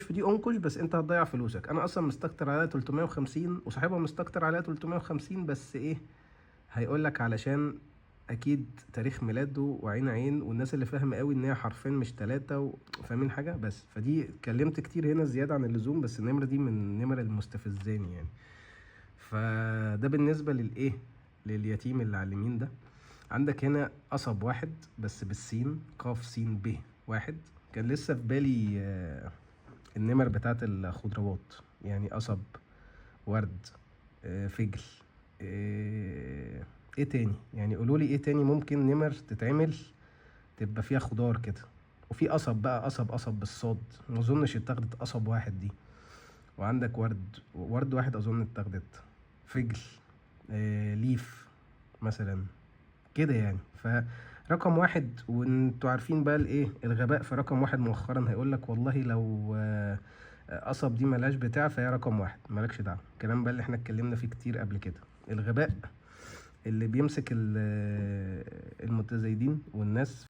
في دي انكش، بس انت هتضيع فلوسك. انا اصلا مستكتر عليها 350 وصاحبها مستكتر عليها 350، بس ايه، هيقولك علشان اكيد تاريخ ميلاده وعين عين، والناس اللي فاهمه قوي ان هي حرفين مش ثلاثه فاهمين حاجه. بس فدي اتكلمت كتير هنا زياده عن اللزوم، بس النمره دي من النمر المستفزاني يعني. فده بالنسبه للايه، لليتيم اللي على اليمين ده. عندك هنا قصب واحد بس بالسين، قاف سين ب واحد. كان لسه في بالي النمر بتاعت الخضروات، يعني قصب، ورد، فجل، ايه تاني يعني؟ قولولي ايه تاني ممكن نمر تتعمل تبقى فيها خضار كده. وفي قصب بقى، قصب بالصاد، مظنش اتاخدت قصب واحد دي. وعندك ورد واحد اظن اتاخدت، فجل، ليف مثلا كده يعني. فرقم واحد، وانتوا عارفين بقى الايه الغباء في رقم واحد مؤخرا، هيقولك والله لو قصب دي ملهاش بتاع فهي رقم واحد، مالكش دعوه. الكلام بقى اللي احنا اتكلمنا فيه كتير قبل كده، الغباء اللي بيمسك المتزايدين والناس